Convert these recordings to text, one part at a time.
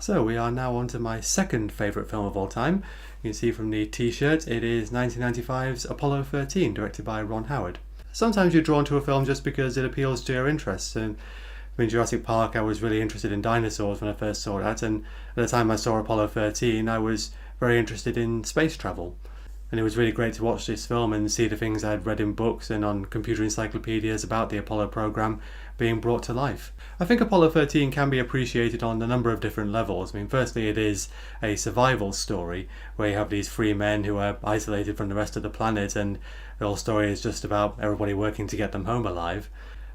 So we are now on to my second favourite film of all time. You can see from the t-shirt it is 1995's Apollo 13, directed by Ron Howard. Sometimes you're drawn to a film just because it appeals to your interests, and in Jurassic Park I was really interested in dinosaurs when I first saw that, and at the time I saw Apollo 13 I was very interested in space travel. And it was really great to watch this film and see the things I had read in books and on computer encyclopedias about the Apollo program being brought to life. I think Apollo 13 can be appreciated on a number of different levels. I mean, firstly, it is a survival story where you have these three men who are isolated from the rest of the planet, and the whole story is just about everybody working to get them home alive.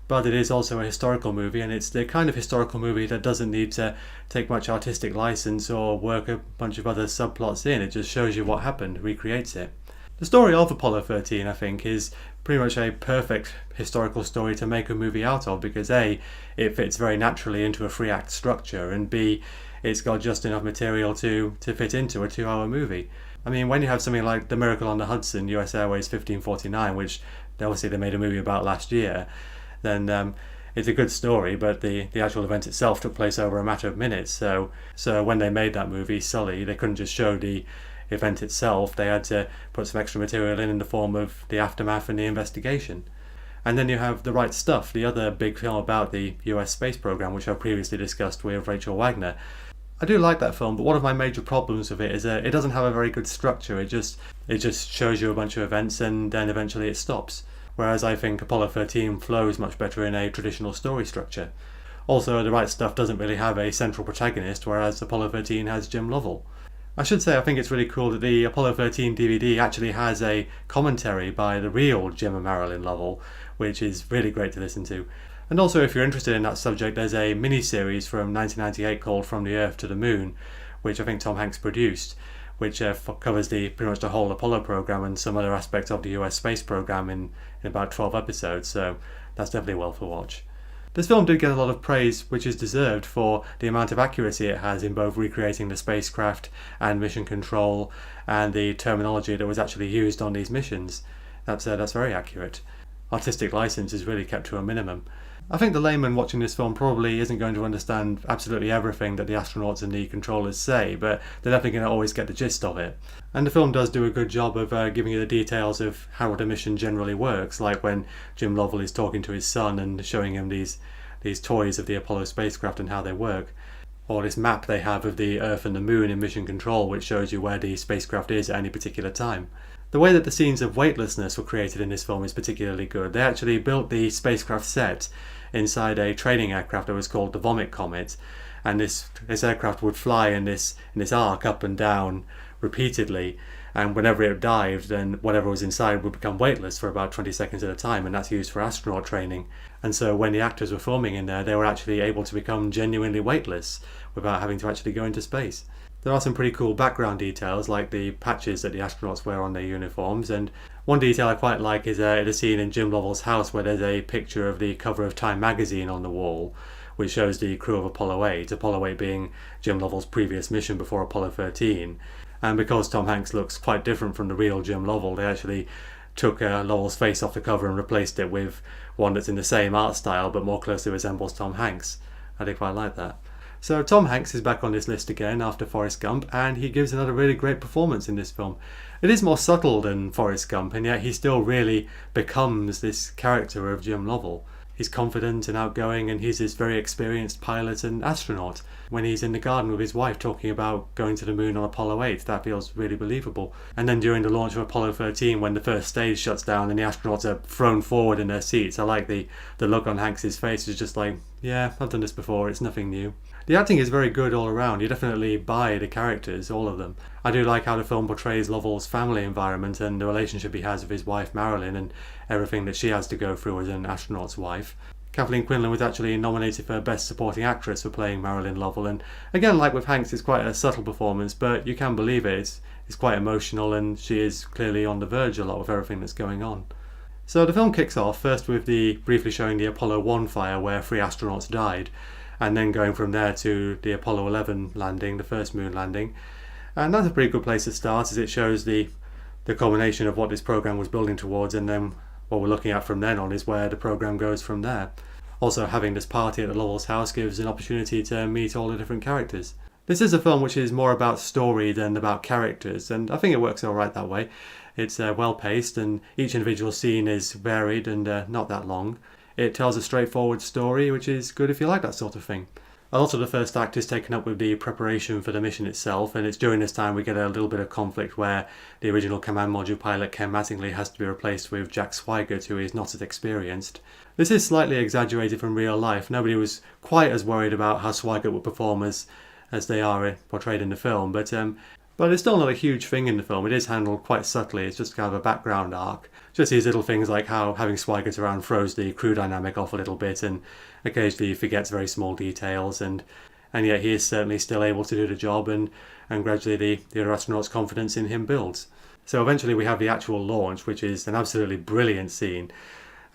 But it is also a historical movie, and it's the kind of historical movie that doesn't need to take much artistic license or work a bunch of other subplots in. It just shows you what happened, recreates it. The story of Apollo 13, I think, is pretty much a perfect historical story to make a movie out of, because A, it fits very naturally into a three-act structure, and B, it's got just enough material to fit into a 2-hour movie. I mean, when you have something like The Miracle on the Hudson, US Airways 1549, which obviously they made a movie about last year, then it's a good story, but the actual event itself took place over a matter of minutes. So when they made that movie, Sully, they couldn't just show the event itself. They had to put some extra material in the form of the aftermath and the investigation. And then you have The Right Stuff, the other big film about the US space program, which I've previously discussed with Rachel Wagner. I do like that film, but one of my major problems with it is that it doesn't have a very good structure. It just shows you a bunch of events and then eventually it stops. Whereas I think Apollo 13 flows much better in a traditional story structure. Also, The Right Stuff doesn't really have a central protagonist, whereas Apollo 13 has Jim Lovell. I should say I think it's really cool that the Apollo 13 DVD actually has a commentary by the real Jim and Marilyn Lovell, which is really great to listen to. And also, if you're interested in that subject, there's a mini-series from 1998 called From the Earth to the Moon, which I think Tom Hanks produced, which covers pretty much the whole Apollo program and some other aspects of the US space program in about 12 episodes, so that's definitely well for watch. This film did get a lot of praise, which is deserved, for the amount of accuracy it has in both recreating the spacecraft and mission control and the terminology that was actually used on these missions. That's very accurate. Artistic license is really kept to a minimum. I think the layman watching this film probably isn't going to understand absolutely everything that the astronauts and the controllers say, but they're definitely going to always get the gist of it. And the film does do a good job of giving you the details of how the mission generally works, like when Jim Lovell is talking to his son and showing him these toys of the Apollo spacecraft and how they work. Or this map they have of the Earth and the Moon in mission control, which shows you where the spacecraft is at any particular time. The way that the scenes of weightlessness were created in this film is particularly good. They actually built the spacecraft set inside a training aircraft that was called the Vomit Comet, and this aircraft would fly in this arc up and down repeatedly, and whenever it dived, then whatever was inside would become weightless for about 20 seconds at a time, and that's used for astronaut training. And so when the actors were filming in there, they were actually able to become genuinely weightless without having to actually go into space. There are some pretty cool background details, like the patches that the astronauts wear on their uniforms, and one detail I quite like is a scene in Jim Lovell's house where there's a picture of the cover of Time magazine on the wall, which shows the crew of Apollo 8, Apollo 8 being Jim Lovell's previous mission before Apollo 13. And because Tom Hanks looks quite different from the real Jim Lovell, they actually took Lovell's face off the cover and replaced it with one that's in the same art style but more closely resembles Tom Hanks. I did quite like that. So Tom Hanks is back on this list again after Forrest Gump, and he gives another really great performance in this film. It is more subtle than Forrest Gump, and yet he still really becomes this character of Jim Lovell. He's confident and outgoing, and he's this very experienced pilot and astronaut. When he's in the garden with his wife talking about going to the moon on Apollo 8, that feels really believable. And then during the launch of Apollo 13, when the first stage shuts down and the astronauts are thrown forward in their seats, I like the look on Hanks' face is just like, yeah, I've done this before, it's nothing new. The acting is very good all around. You definitely buy the characters, all of them. I do like how the film portrays Lovell's family environment and the relationship he has with his wife Marilyn and everything that she has to go through as an astronaut's wife. Kathleen Quinlan was actually nominated for Best Supporting Actress for playing Marilyn Lovell, and again, like with Hanks, it's quite a subtle performance, but you can believe it. It's quite emotional, and she is clearly on the verge a lot with everything that's going on. So the film kicks off first with briefly showing the Apollo 1 fire where 3 astronauts died, and then going from there to the Apollo 11 landing, the first moon landing. And that's a pretty good place to start, as it shows the culmination of what this program was building towards, and then what we're looking at from then on is where the program goes from there. Also, having this party at the Lovell's house gives an opportunity to meet all the different characters. This is a film which is more about story than about characters, and I think it works alright that way. It's well paced, and each individual scene is varied and not that long. It tells a straightforward story, which is good if you like that sort of thing. A lot of the first act is taken up with the preparation for the mission itself, and it's during this time we get a little bit of conflict where the original command module pilot Ken Mattingly has to be replaced with Jack Swigert, who is not as experienced. This is slightly exaggerated from real life. Nobody was quite as worried about how Swigert would perform as they are portrayed in the film, but it's still not a huge thing in the film. It is handled quite subtly. It's just kind of a background arc. Just these little things like how having Swigert around throws the crew dynamic off a little bit, and occasionally he forgets very small details, and yet he is certainly still able to do the job, and gradually the other astronauts' confidence in him builds. So eventually we have the actual launch, which is an absolutely brilliant scene.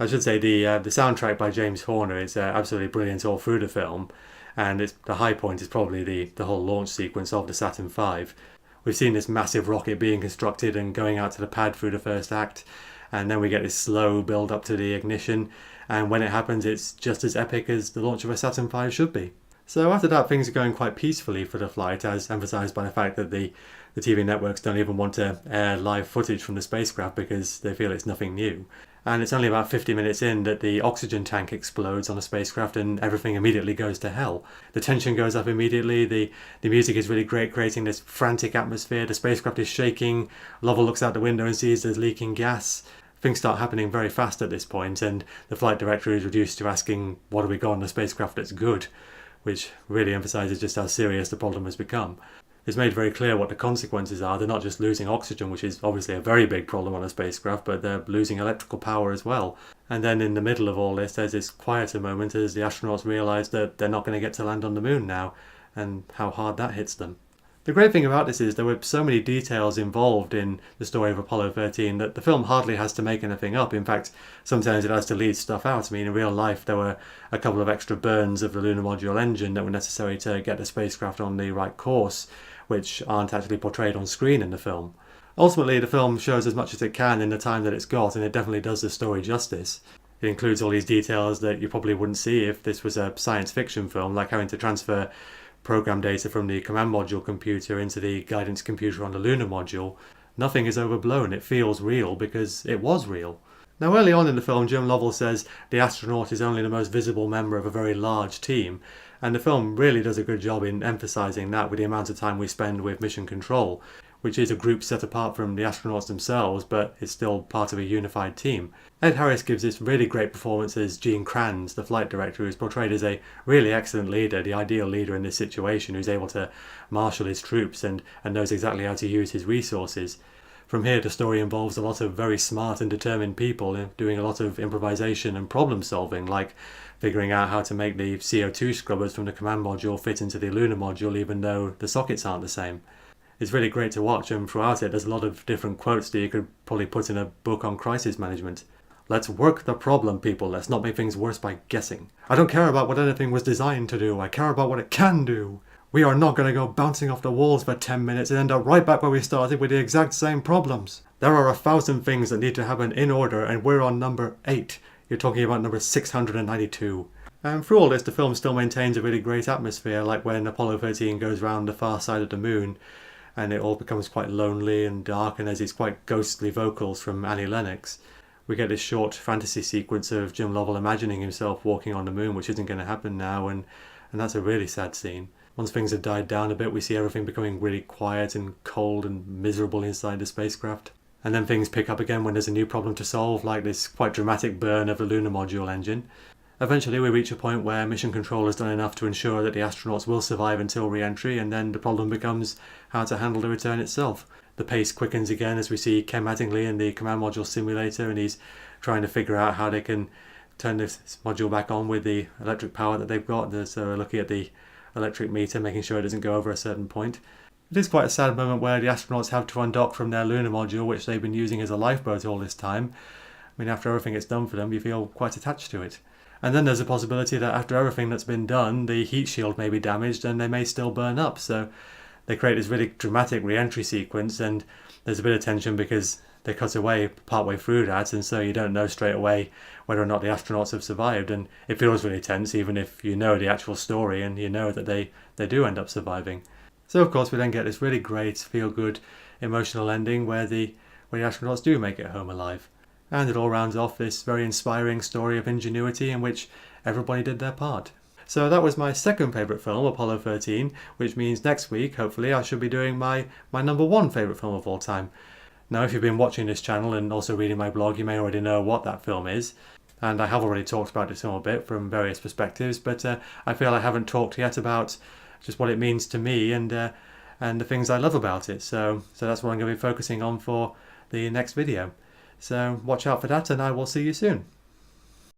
I should say the soundtrack by James Horner is absolutely brilliant all through the film, and the high point is probably the whole launch sequence of the Saturn V. We've seen this massive rocket being constructed and going out to the pad through the first act, and then we get this slow build up to the ignition, and when it happens it's just as epic as the launch of a Saturn V should be. So after that, things are going quite peacefully for the flight, as emphasised by the fact that the TV networks don't even want to air live footage from the spacecraft because they feel it's nothing new. And it's only about 50 minutes in that the oxygen tank explodes on the spacecraft and everything immediately goes to hell. The tension goes up immediately, the music is really great, creating this frantic atmosphere. The spacecraft is shaking, Lovell looks out the window and sees there's leaking gas. Things start happening very fast at this point, and the flight director is reduced to asking, what have we got on the spacecraft that's good? Which really emphasises just how serious the problem has become. It's made very clear what the consequences are. They're not just losing oxygen, which is obviously a very big problem on a spacecraft, but they're losing electrical power as well. And then in the middle of all this, there's this quieter moment as the astronauts realise that they're not going to get to land on the moon now, and how hard that hits them. The great thing about this is there were so many details involved in the story of Apollo 13 that the film hardly has to make anything up. In fact, sometimes it has to leave stuff out. I mean, in real life, there were a couple of extra burns of the lunar module engine that were necessary to get the spacecraft on the right course, which aren't actually portrayed on screen in the film. Ultimately, the film shows as much as it can in the time that it's got, and it definitely does the story justice. It includes all these details that you probably wouldn't see if this was a science fiction film, like having to transfer program data from the command module computer into the guidance computer on the lunar module. Nothing is overblown. It feels real because it was real. Now, early on in the film, Jim Lovell says the astronaut is only the most visible member of a very large team, and the film really does a good job in emphasising that with the amount of time we spend with Mission Control, which is a group set apart from the astronauts themselves, but is still part of a unified team. Ed Harris gives this really great performance as Gene Kranz, the flight director, who's portrayed as a really excellent leader, the ideal leader in this situation, who's able to marshal his troops and knows exactly how to use his resources. From here, the story involves a lot of very smart and determined people doing a lot of improvisation and problem solving, like figuring out how to make the CO2 scrubbers from the command module fit into the lunar module even though the sockets aren't the same. It's really great to watch, and throughout it there's a lot of different quotes that you could probably put in a book on crisis management. Let's work the problem, people. Let's not make things worse by guessing. I don't care about what anything was designed to do. I care about what it can do. We are not going to go bouncing off the walls for 10 minutes and end up right back where we started with the exact same problems. There are 1,000 things that need to happen in order, and we're on number 8. You're talking about number 692. And through all this, the film still maintains a really great atmosphere, like when Apollo 13 goes round the far side of the moon, and it all becomes quite lonely and dark, and there's these quite ghostly vocals from Annie Lennox. We get this short fantasy sequence of Jim Lovell imagining himself walking on the moon, which isn't going to happen now, and that's a really sad scene. Once things have died down a bit, we see everything becoming really quiet and cold and miserable inside the spacecraft. And then things pick up again when there's a new problem to solve, like this quite dramatic burn of the lunar module engine. Eventually we reach a point where Mission Control has done enough to ensure that the astronauts will survive until re-entry, and then the problem becomes how to handle the return itself. The pace quickens again as we see Ken Mattingly in the command module simulator, and he's trying to figure out how they can turn this module back on with the electric power that they've got. So we're looking at the electric meter, making sure it doesn't go over a certain point. It is quite a sad moment where the astronauts have to undock from their lunar module, which they've been using as a lifeboat all this time. I mean, after everything it's done for them, you feel quite attached to it. And then there's a possibility that after everything that's been done, the heat shield may be damaged and they may still burn up. So they create this really dramatic re-entry sequence, and there's a bit of tension because they cut away partway through that, and so you don't know straight away whether or not the astronauts have survived, and it feels really tense even if you know the actual story and you know that they do end up surviving. So of course we then get this really great, feel-good, emotional ending where the astronauts do make it home alive. And it all rounds off this very inspiring story of ingenuity in which everybody did their part. So that was my second favourite film, Apollo 13, which means next week, hopefully, I should be doing my number one favourite film of all time. Now, if you've been watching this channel and also reading my blog, you may already know what that film is. And I have already talked about this film a bit from various perspectives, but I feel I haven't talked yet about just what it means to me and the things I love about it. So that's what I'm going to be focusing on for the next video. So watch out for that, and I will see you soon.